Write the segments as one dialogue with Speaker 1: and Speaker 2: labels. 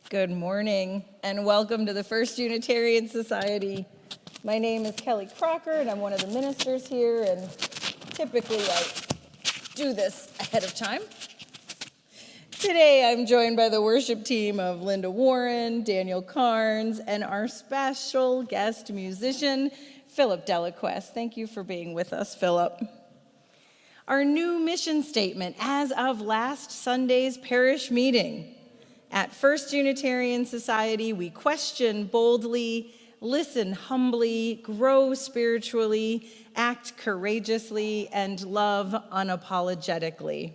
Speaker 1: Good morning and welcome to the First Unitarian Society. My name is Kelly Crocker and I'm one of the ministers here, and typically I do this ahead of time. Today I'm joined by the worship team of Linda Warren, Daniel Carnes, and our special guest musician, Philip Delaquest. Thank you for being with us, Philip. Our new mission statement as of last Sunday's parish meeting. At First Unitarian Society, we question boldly, listen humbly, grow spiritually, act courageously, and love unapologetically.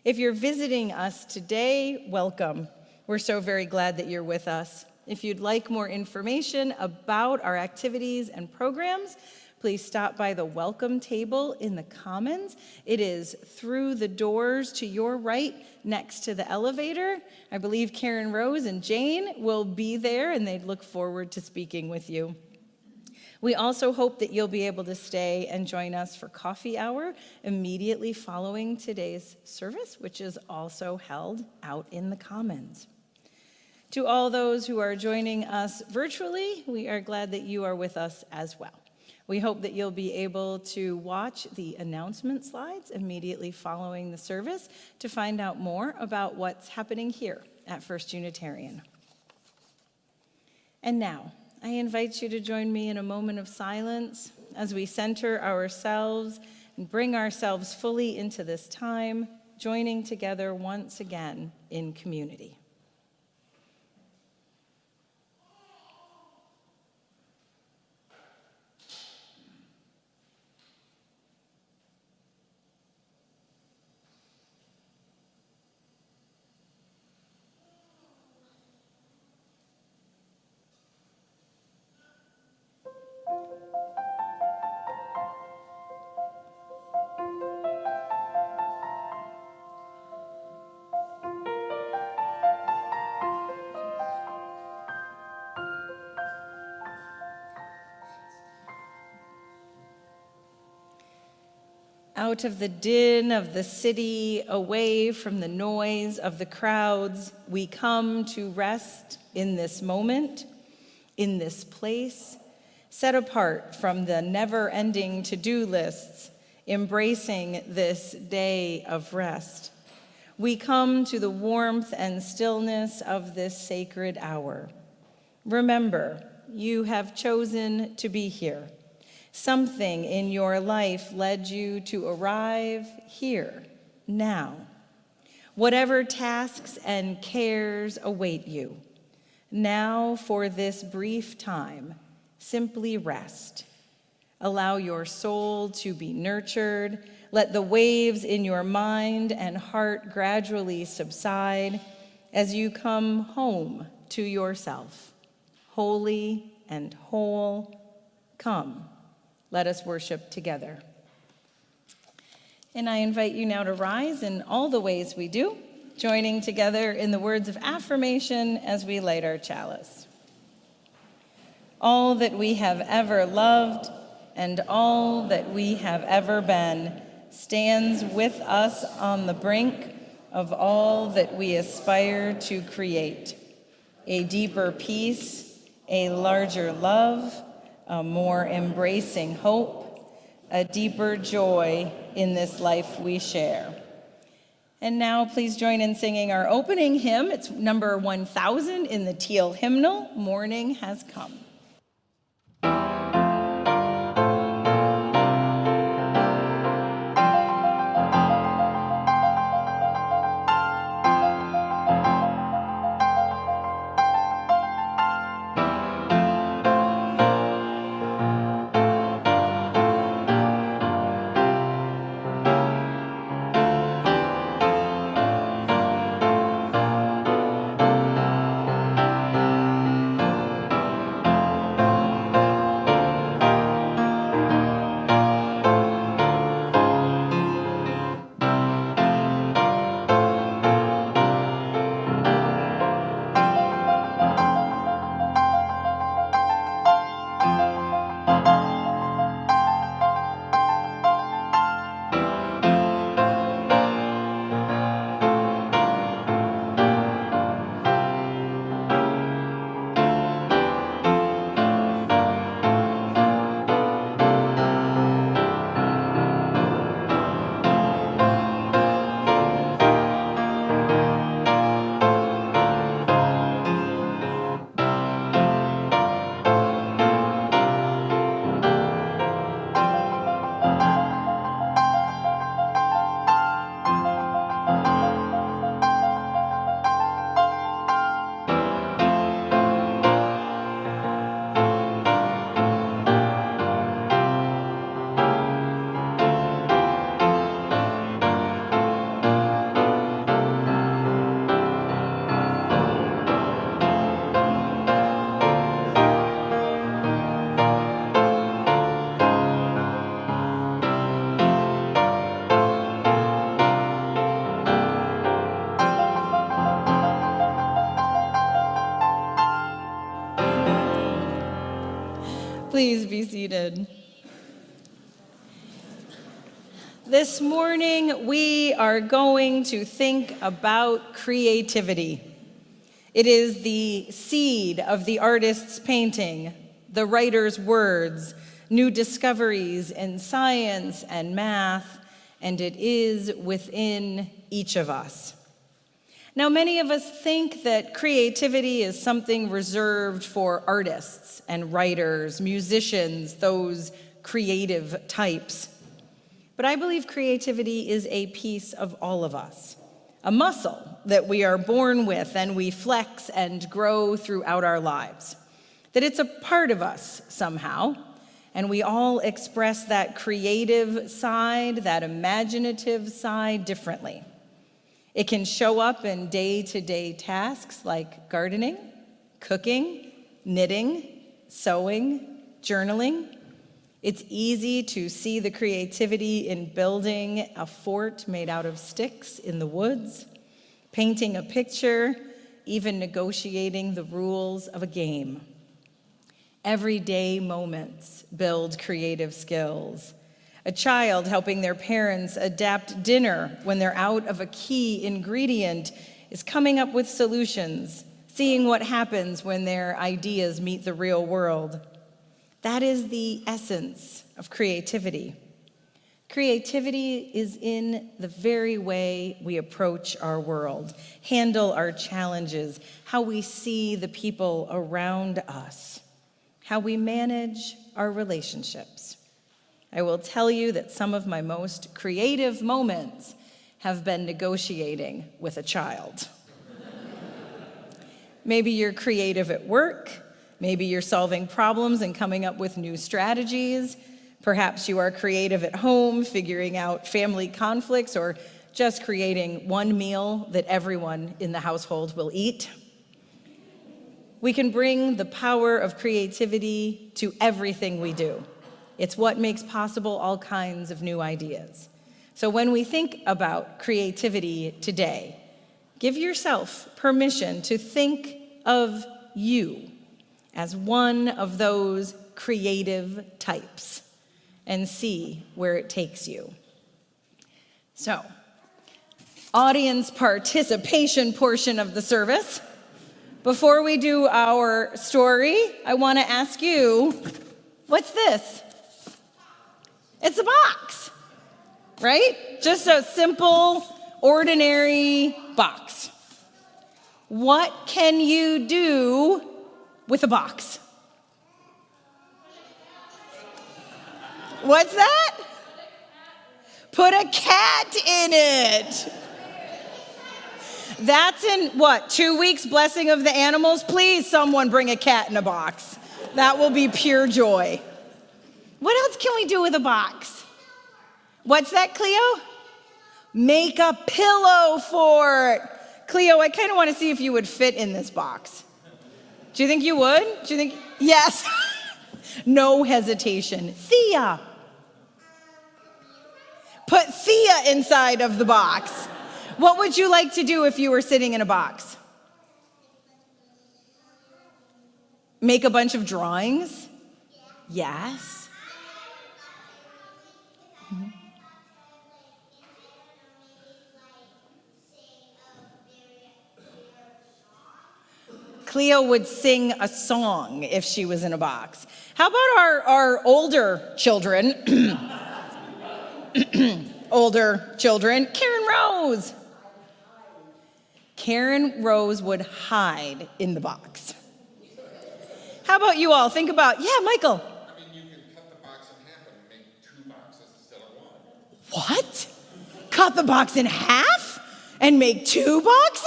Speaker 1: If you're visiting us today, welcome. We're so very glad that you're with us. If you'd like more information about our activities and programs, please stop by the welcome table in the Commons. It is through the doors to your right next to the elevator. I believe Karen Rose and Jane will be there, and they'd look forward to speaking with you. We also hope that you'll be able to stay and join us for coffee hour immediately following today's service, which is also held out in the Commons. To all those who are joining us virtually, we are glad that you are with us as well. We hope that you'll be able to watch the announcement slides immediately following the service to find out more about what's happening here at First Unitarian. And now, I invite you to join me in a moment of silence as we center ourselves and bring ourselves fully into this time, joining together once again in community. Out of the din of the city, away from the noise of the crowds, we come to rest in this moment, in this place, set apart from the never-ending to-do lists, embracing this day of rest. We come to the warmth and stillness of this sacred hour. Remember, you have chosen to be here. Something in your life led you to arrive here, now. Whatever tasks and cares await you, now for this brief time, simply rest. Allow your soul to be nurtured. Let the waves in your mind and heart gradually subside as you come home to yourself, holy and whole. Come. Let us worship together. And I invite you now to rise in all the ways we do, joining together in the words of affirmation as we light our chalice. All that we have ever loved and all that we have ever been stands with us on the brink of all that we aspire to create. A deeper peace, a larger love, a more embracing hope, a deeper joy in this life we share. And now please join in singing our opening hymn. It's number 1000 in the Teal hymnal, Morning Has Come. Please be seated. This morning, we are going to think about creativity. It is the seed of the artist's painting, the writer's words, new discoveries in science and math, and it is within each of us. Now, many of us think that creativity is something reserved for artists and writers, musicians, those creative types. But I believe creativity is a piece of all of us, a muscle that we are born with and we flex and grow throughout our lives, that it's a part of us somehow, and we all express that creative side, that imaginative side differently. It can show up in day-to-day tasks like gardening, cooking, knitting, sewing, journaling. It's easy to see the creativity in building a fort made out of sticks in the woods, painting a picture, even negotiating the rules of a game. Everyday moments build creative skills. A child helping their parents adapt dinner when they're out of a key ingredient is coming up with solutions, seeing what happens when their ideas meet the real world. That is the essence of creativity. Creativity is in the very way we approach our world, handle our challenges, how we see the people around us, how we manage our relationships. I will tell you that some of my most creative moments have been negotiating with a child. Maybe you're creative at work. Maybe you're solving problems and coming up with new strategies. Perhaps you are creative at home, figuring out family conflicts, or just creating one meal that everyone in the household will eat. We can bring the power of creativity to everything we do. It's what makes possible all kinds of new ideas. So when we think about creativity today, give yourself permission to think of you as one of those creative types and see where it takes you. So, audience participation portion of the service. Before we do our story, I want to ask you, what's this? It's a box, right? Just a simple, ordinary box. What can you do with a box? What's that? Put a cat in it. That's in, 2 weeks, blessing of the animals? Please, someone bring a cat in a box. That will be pure joy. What else can we do with a box? What's that, Cleo? Make a pillow fort. Cleo, I kind of want to see if you would fit in this box. Do you think you would? Do you think? Yes. No hesitation. Thea. Put Thea inside of the box. What would you like to do if you were sitting in a box? Make a bunch of drawings? Yes. Cleo would sing a song if she was in a box. How about our older children? Older children. Karen Rose. Karen Rose would hide in the box. How about you all? Think about, Michael.
Speaker 2: I mean, you can cut the box in half and make 2 boxes instead of 1.
Speaker 1: What? Cut the box in half and make 2 boxes?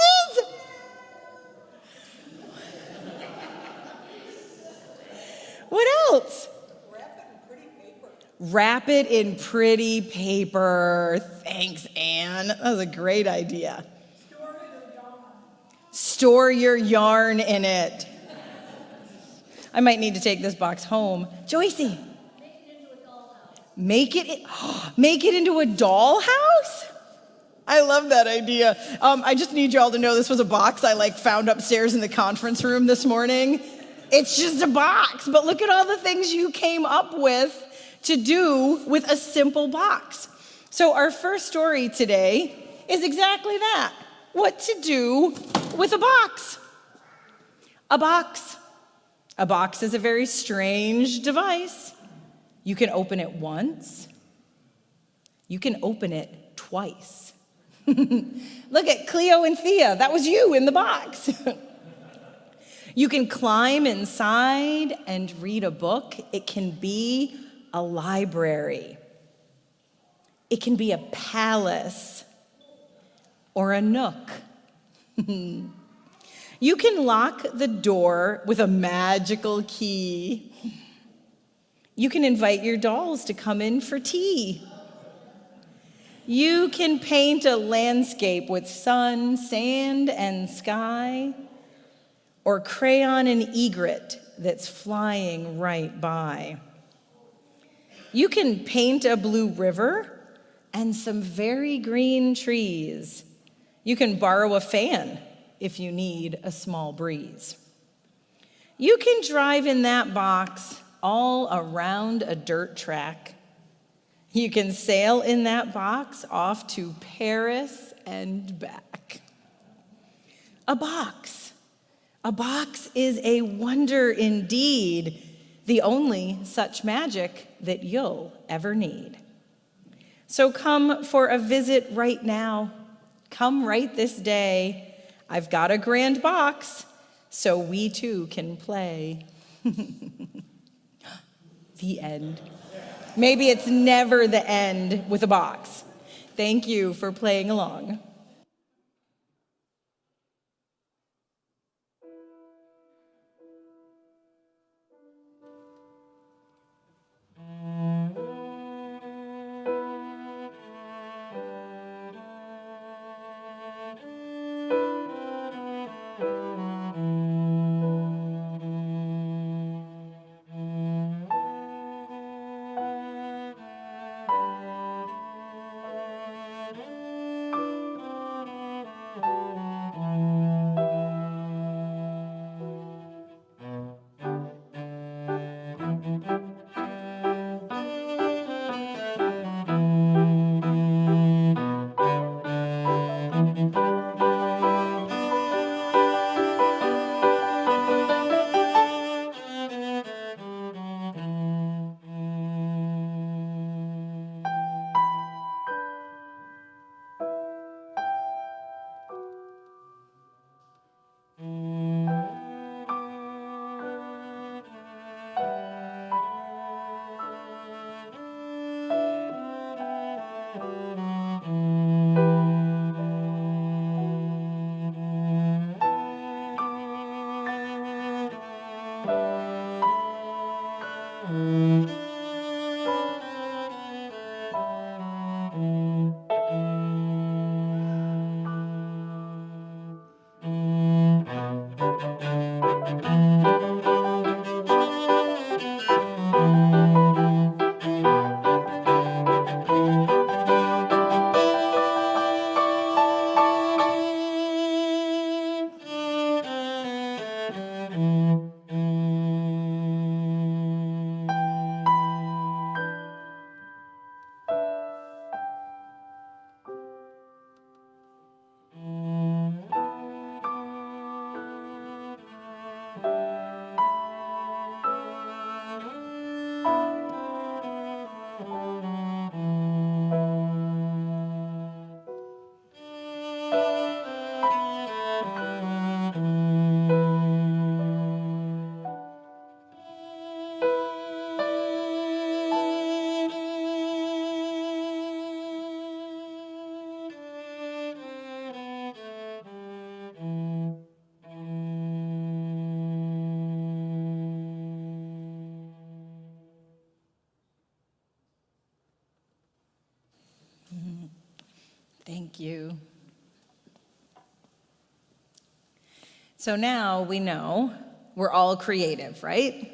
Speaker 1: What else? Wrap it in pretty paper. Thanks, Anne. That was a great idea. Store your yarn in it. I might need to take this box home. Joycey. Make it into a dollhouse? I love that idea. I just need y'all to know this was a box I found upstairs in the conference room this morning. It's just a box, but look at all the things you came up with to do with a simple box. So our first story today is exactly that. What to do with a box. A box. A box is a very strange device. You can open it once. You can open it twice. Look at Cleo and Thea. That was you in the box. You can climb inside and read a book. It can be a library. It can be a palace or a nook. You can lock the door with a magical key. You can invite your dolls to come in for tea. You can paint a landscape with sun, sand, and sky, or crayon an egret that's flying right by. You can paint a blue river and some very green trees. You can borrow a fan if you need a small breeze. You can drive in that box all around a dirt track. You can sail in that box off to Paris and back. A box. A box is a wonder indeed, the only such magic that you'll ever need. So come for a visit right now. Come right this day. I've got a grand box, so we too can play. The end. Maybe it's never the end with a box. Thank you for playing along. Thank you. So now we know we're all creative, right?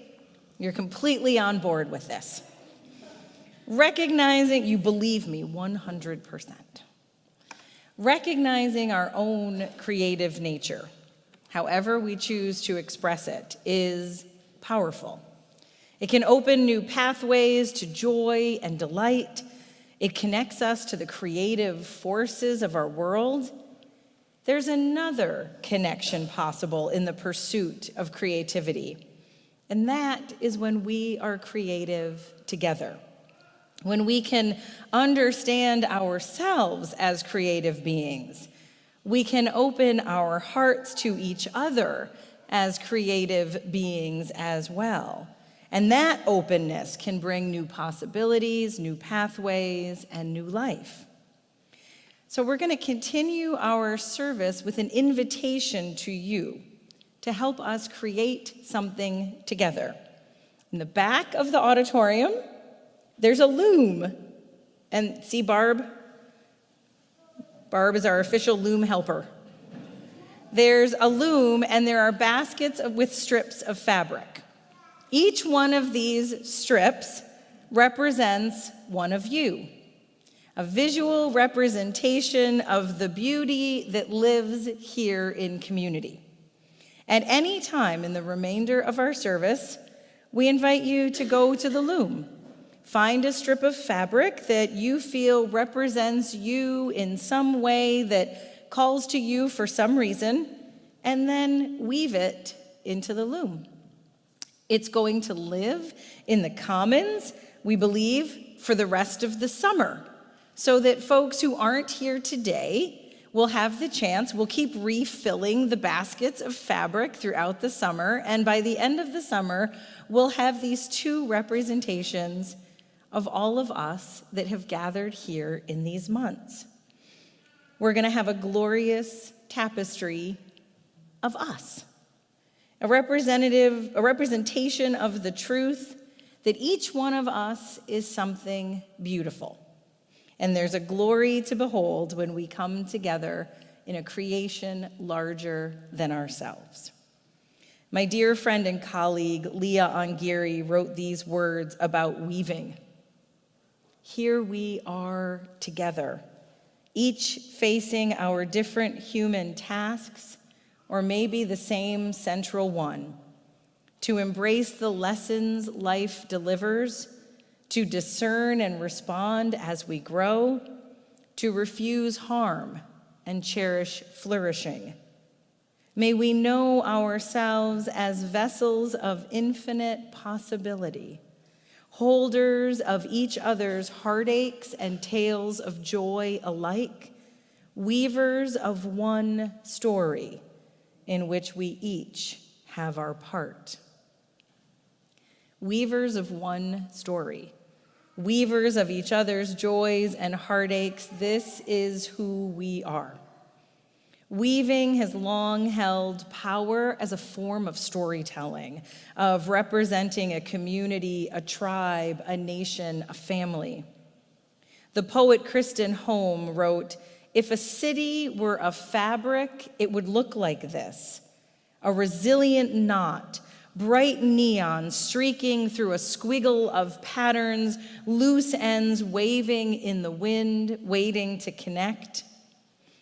Speaker 1: You're completely on board with this. Recognizing, you believe me, 100%. Recognizing our own creative nature. however we choose to express it, is powerful. It can open new pathways to joy and delight. It connects us to the creative forces of our world. There's another connection possible in the pursuit of creativity, and that is when we are creative together. When we can understand ourselves as creative beings, we can open our hearts to each other as creative beings as well. And that openness can bring new possibilities, new pathways, and new life. So we're going to continue our service with an invitation to you to help us create something together. In the back of the auditorium, there's a loom. And see Barb? Barb is our official loom helper. There's a loom, and there are baskets with strips of fabric. Each one of these strips represents one of you, a visual representation of the beauty that lives here in community. At any time in the remainder of our service, we invite you to go to the loom. Find a strip of fabric that you feel represents you in some way that calls to you for some reason, and then weave it into the loom. It's going to live in the commons, we believe, for the rest of the summer, so that folks who aren't here today will have the chance. We'll keep refilling the baskets of fabric throughout the summer, and by the end of the summer, we'll have these two representations of all of us that have gathered here in these months. We're going to have a glorious tapestry of us, a representation of the truth that each one of us is something beautiful. And there's a glory to behold when we come together in a creation larger than ourselves. My dear friend and colleague, Leah Ongiri, wrote these words about weaving. Here we are together, each facing our different human tasks, or maybe the same central one, to embrace the lessons life delivers, to discern and respond as we grow, to refuse harm and cherish flourishing. May we know ourselves as vessels of infinite possibility, holders of each other's heartaches and tales of joy alike, weavers of one story in which we each have our part. Weavers of one story, weavers of each other's joys and heartaches, this is who we are. Weaving has long held power as a form of storytelling, of representing a community, a tribe, a nation, a family. The poet Kristen Home wrote, "If a city were a fabric, it would look like this, a resilient knot, bright neon streaking through a squiggle of patterns, loose ends waving in the wind, waiting to connect.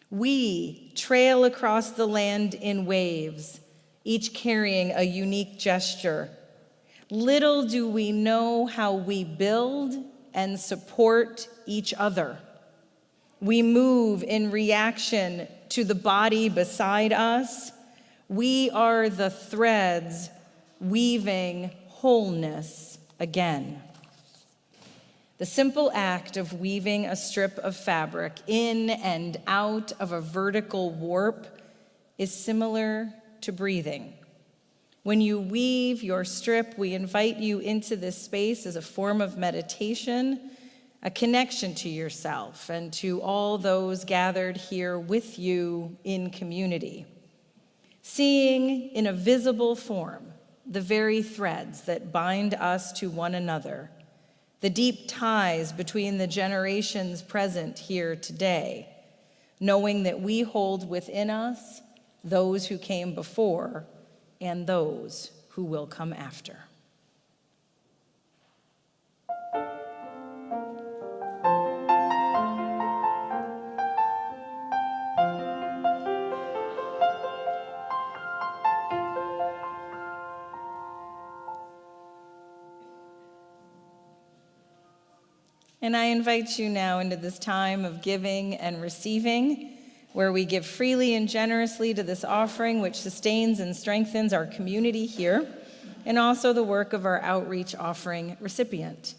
Speaker 1: We trail across the land in waves, each carrying a unique gesture. Little do we know how we build and support each other. We move in reaction to the body beside us. We are the threads weaving wholeness again." The simple act of weaving a strip of fabric in and out of a vertical warp is similar to breathing. When you weave your strip, we invite you into this space as a form of meditation, a connection to yourself and to all those gathered here with you in community. Seeing in a visible form the very threads that bind us to one another, the deep ties between the generations present here today, knowing that we hold within us those who came before and those who will come after. And I invite you now into this time of giving and receiving, where we give freely and generously to this offering, which sustains and strengthens our community here, and also the work of our outreach offering recipient,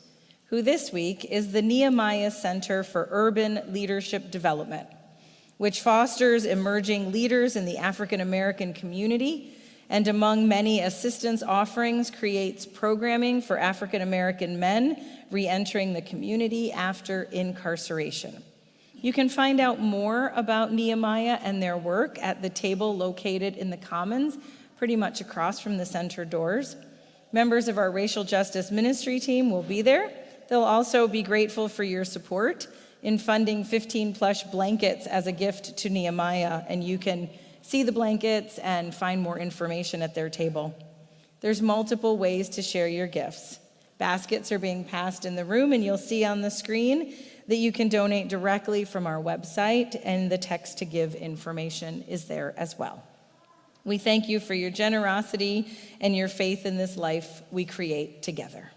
Speaker 1: who this week is the Nehemiah Center for Urban Leadership Development, which fosters emerging leaders in the African American community, and among many assistance offerings creates programming for African American men re-entering the community after incarceration. You can find out more about Nehemiah and their work at the table located in the Commons, pretty much across from the center doors. Members of our racial justice ministry team will be there. They'll also be grateful for your support in funding 15 plush blankets as a gift to Nehemiah, and you can see the blankets and find more information at their table. There's multiple ways to share your gifts. Baskets are being passed in the room, and you'll see on the screen that you can donate directly from our website, and the text to give information is there as well. We thank you for your generosity and your faith in this life we create together.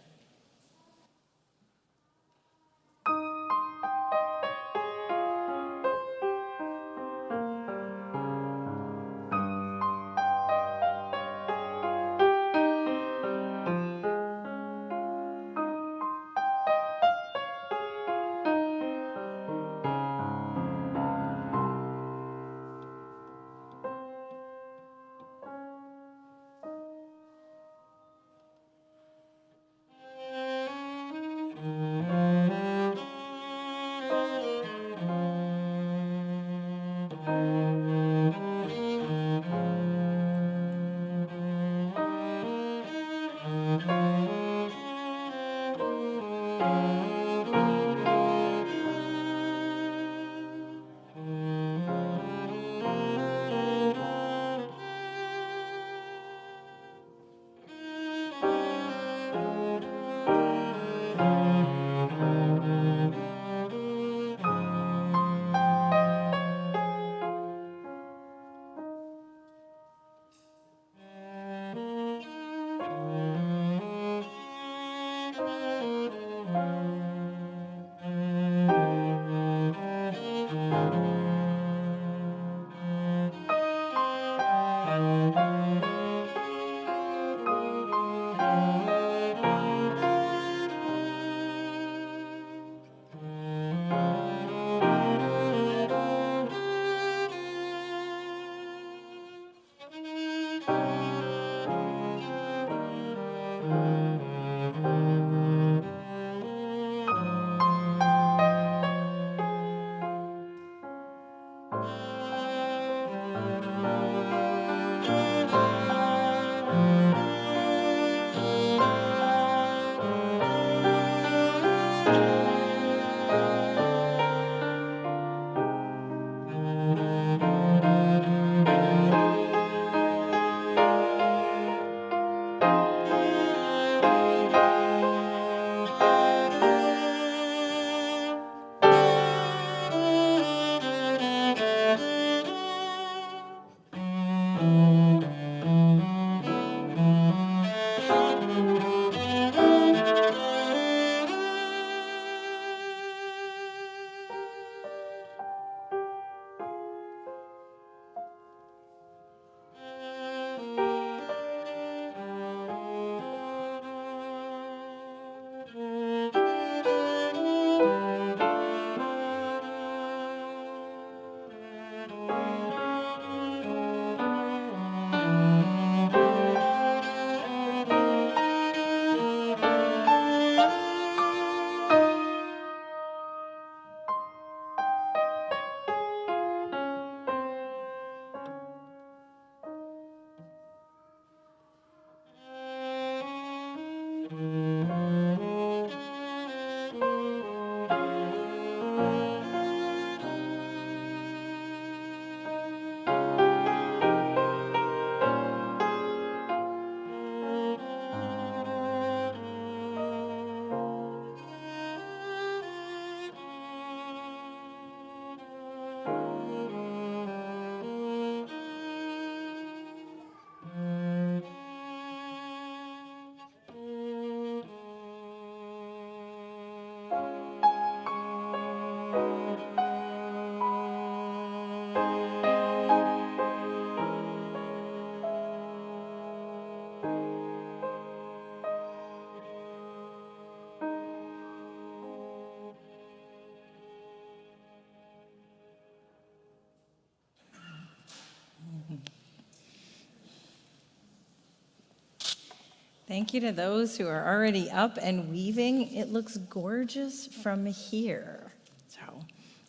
Speaker 1: Thank you to those who are already up and weaving. It looks gorgeous from here. So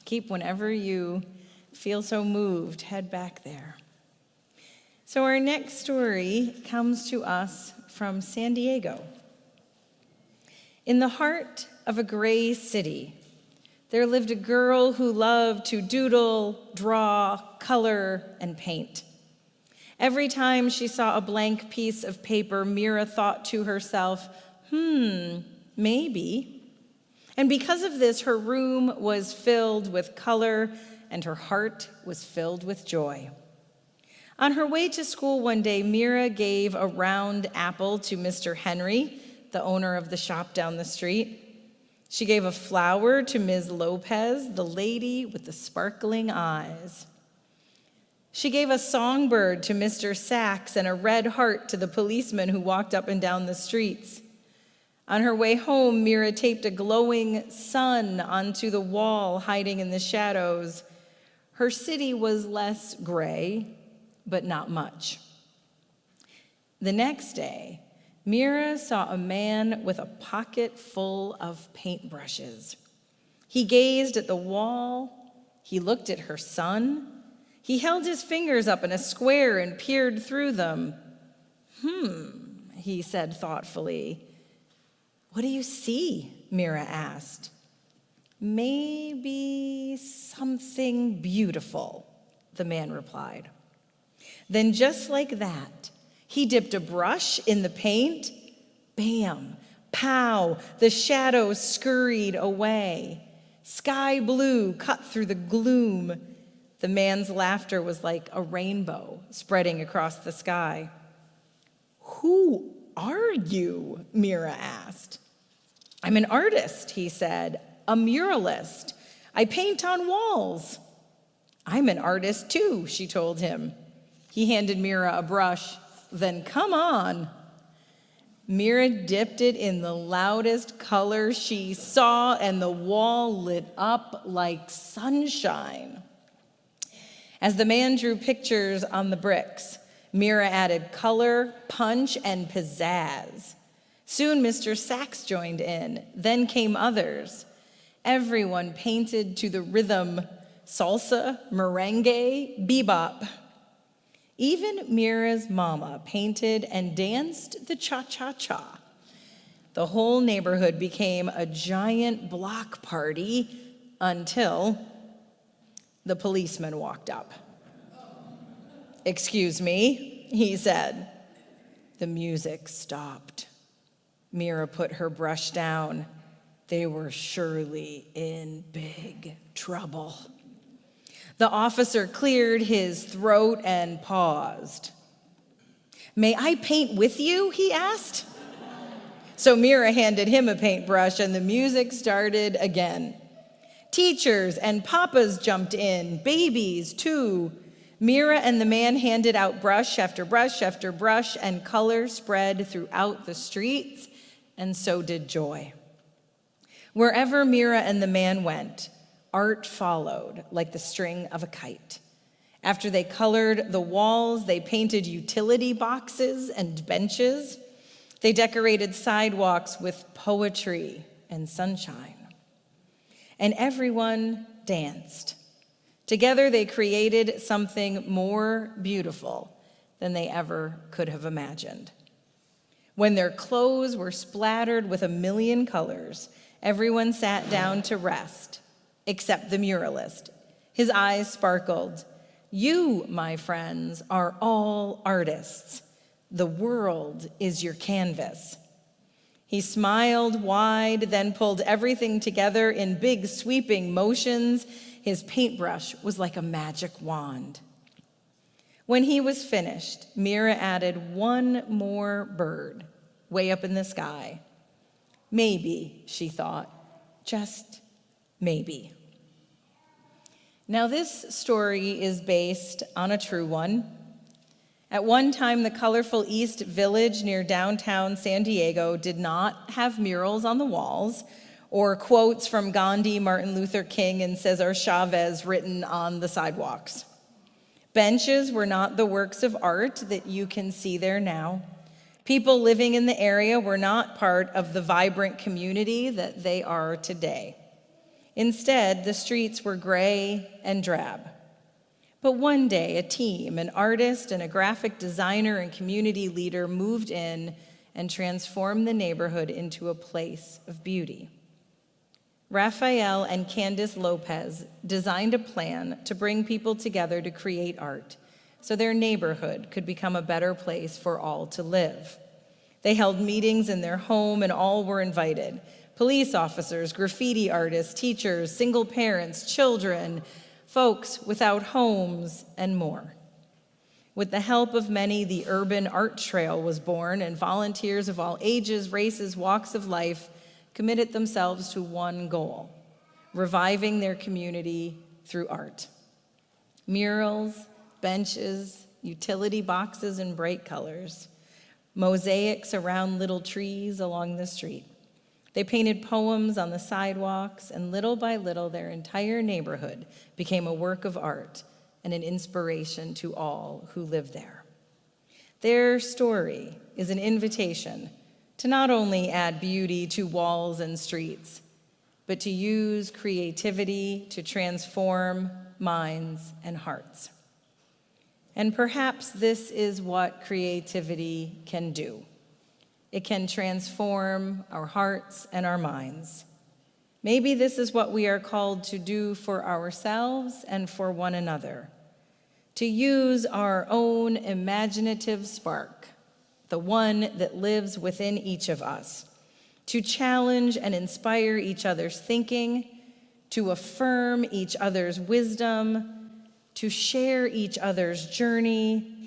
Speaker 1: keep, whenever you feel so moved, head back there. So our next story comes to us from San Diego. In the heart of a gray city, there lived a girl who loved to doodle, draw, color, and paint. Every time she saw a blank piece of paper, Mira thought to herself, maybe. And because of this, her room was filled with color and her heart was filled with joy. On her way to school one day, Mira gave a round apple to Mr. Henry, the owner of the shop down the street. She gave a flower to Ms. Lopez, the lady with the sparkling eyes. She gave a songbird to Mr. Sachs and a red heart to the policeman who walked up and down the streets. On her way home, Mira taped a glowing sun onto the wall, hiding in the shadows. Her city was less gray, but not much. The next day, Mira saw a man with a pocket full of paintbrushes. He gazed at the wall. He looked at her son. He held his fingers up in a square and peered through them. He said thoughtfully. What do you see? Mira asked. Maybe something beautiful, the man replied. Then just like that, he dipped a brush in the paint. Bam, pow, the shadows scurried away. Sky blue cut through the gloom. The man's laughter was like a rainbow spreading across the sky. Who are you? Mira asked. I'm an artist, he said, a muralist. I paint on walls. I'm an artist too, she told him. He handed Mira a brush. Then come on. Mira dipped it in the loudest color she saw, and the wall lit up like sunshine. As the man drew pictures on the bricks, Mira added color, punch, and pizzazz. Soon Mr. Sachs joined in. Then came others. Everyone painted to the rhythm, salsa, merengue, bebop. Even Mira's mama painted and danced the cha-cha-cha. The whole neighborhood became a giant block party until the policeman walked up. Excuse me, he said. The music stopped. Mira put her brush down. They were surely in big trouble. The officer cleared his throat and paused. May I paint with you? He asked. So Mira handed him a paintbrush and the music started again. Teachers and papas jumped in, babies too. Mira and the man handed out brush after brush after brush, and color spread throughout the streets, and so did joy. Wherever Mira and the man went, art followed like the string of a kite. After they colored the walls, they painted utility boxes and benches. They decorated sidewalks with poetry and sunshine. And everyone danced. Together, they created something more beautiful than they ever could have imagined. When their clothes were splattered with a million colors, everyone sat down to rest, except the muralist. His eyes sparkled. You, my friends, are all artists. The world is your canvas. He smiled wide, then pulled everything together in big sweeping motions. His paintbrush was like a magic wand. When he was finished, Mira added one more bird way up in the sky. Maybe, she thought, just maybe. Now, this story is based on a true one. At one time, the colorful East Village near downtown San Diego did not have murals on the walls or quotes from Gandhi, Martin Luther King, and Cesar Chavez written on the sidewalks. Benches were not the works of art that you can see there now. People living in the area were not part of the vibrant community that they are today. Instead, the streets were gray and drab. But one day, a team, an artist and a graphic designer and community leader moved in and transformed the neighborhood into a place of beauty. Rafael and Candice Lopez designed a plan to bring people together to create art so their neighborhood could become a better place for all to live. They held meetings in their home and all were invited. Police officers, graffiti artists, teachers, single parents, children, folks without homes, and more. With the help of many, the Urban Art Trail was born, and volunteers of all ages, races, walks of life committed themselves to one goal: reviving their community through art. Murals, benches, utility boxes in bright colors, mosaics around little trees along the street. They painted poems on the sidewalks, and little by little, their entire neighborhood became a work of art and an inspiration to all who live there. Their story is an invitation to not only add beauty to walls and streets, but to use creativity to transform minds and hearts. And perhaps this is what creativity can do. It can transform our hearts and our minds. Maybe this is what we are called to do for ourselves and for one another, to use our own imaginative spark, the one that lives within each of us, to challenge and inspire each other's thinking, to affirm each other's wisdom, to share each other's journey,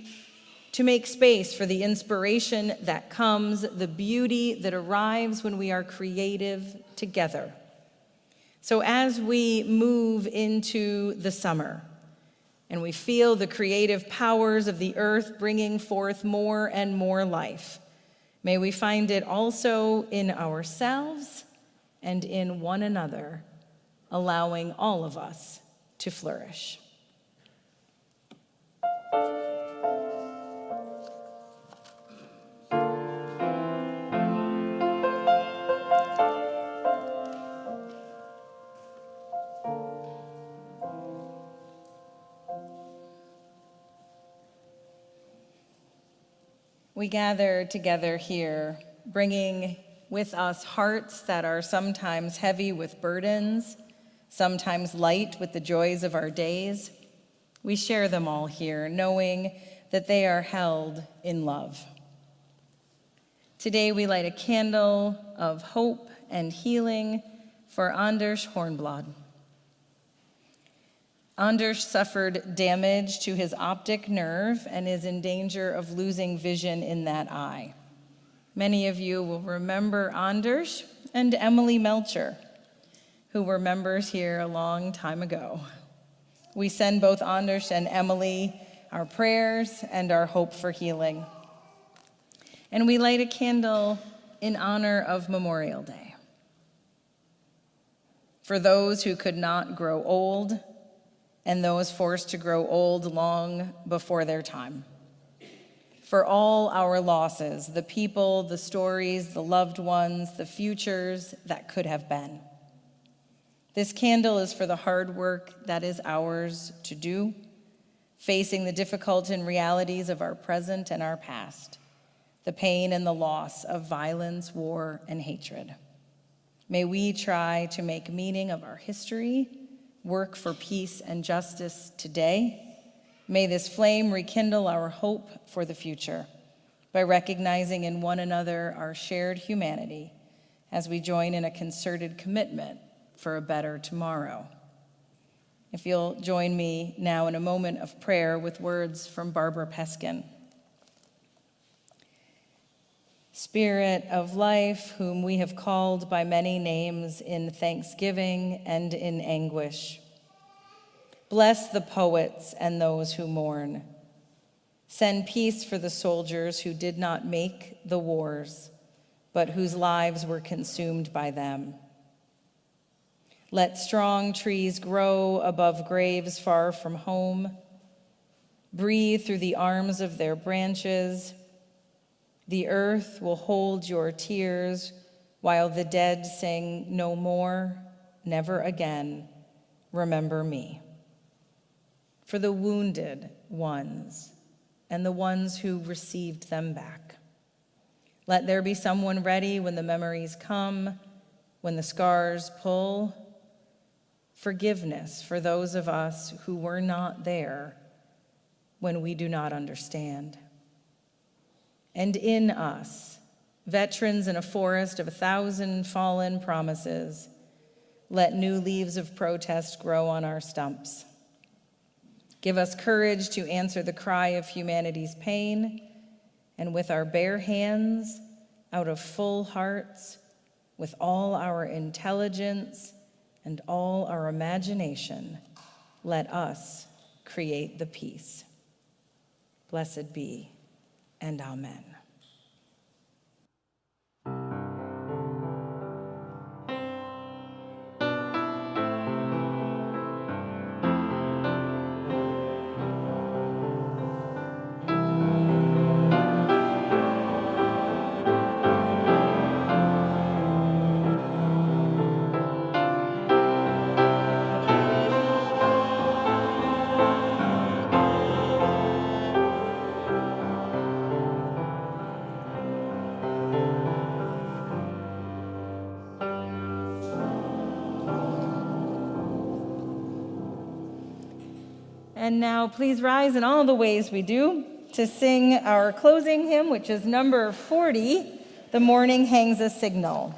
Speaker 1: to make space for the inspiration that comes, the beauty that arrives when we are creative together. So as we move into the summer and we feel the creative powers of the earth bringing forth more and more life, may we find it also in ourselves and in one another, allowing all of us to flourish. We gather together here, bringing with us hearts that are sometimes heavy with burdens, sometimes light with the joys of our days. We share them all here, knowing that they are held in love. Today we light a candle of hope and healing for Anders Hornblad. Anders suffered damage to his optic nerve and is in danger of losing vision in that eye. Many of you will remember Anders and Emily Melcher, who were members here a long time ago. We send both Anders and Emily our prayers and our hope for healing. And we light a candle in honor of Memorial Day. For those who could not grow old, and those forced to grow old long before their time. For all our losses, the people, the stories, the loved ones, the futures that could have been. This candle is for the hard work that is ours to do, facing the difficult realities of our present and our past, the pain and the loss of violence, war, and hatred. May we try to make meaning of our history, work for peace and justice today. May this flame rekindle our hope for the future by recognizing in one another our shared humanity as we join in a concerted commitment for a better tomorrow. If you'll join me now in a moment of prayer with words from Barbara Peskin. Spirit of life, whom we have called by many names in thanksgiving and in anguish, bless the poets and those who mourn. Send peace for the soldiers who did not make the wars, but whose lives were consumed by them. Let strong trees grow above graves far from home. Breathe through the arms of their branches, The earth will hold your tears while the dead sing no more, never again, remember me. For the wounded ones and the ones who received them back. Let there be someone ready when the memories come, when the scars pull. Forgiveness for those of us who were not there when we do not understand. And in us, veterans in a forest of 1,000 fallen promises, let new leaves of protest grow on our stumps. Give us courage to answer the cry of humanity's pain, and with our bare hands, out of full hearts, with all our intelligence and all our imagination, let us create the peace. Blessed be, and amen. And now please rise in all the ways we do to sing our closing hymn, which is number 40, The Morning Hangs a Signal.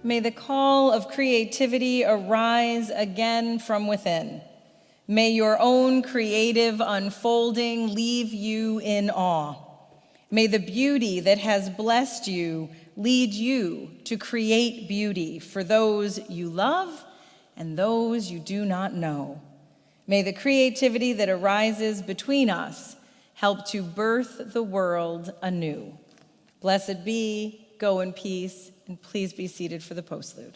Speaker 1: May the call of creativity arise again from within. May your own creative unfolding leave you in awe. May the beauty that has blessed you lead you to create beauty for those you love and those you do not know. May the creativity that arises between us help to birth the world anew. Blessed be, go in peace, and please be seated for the postlude.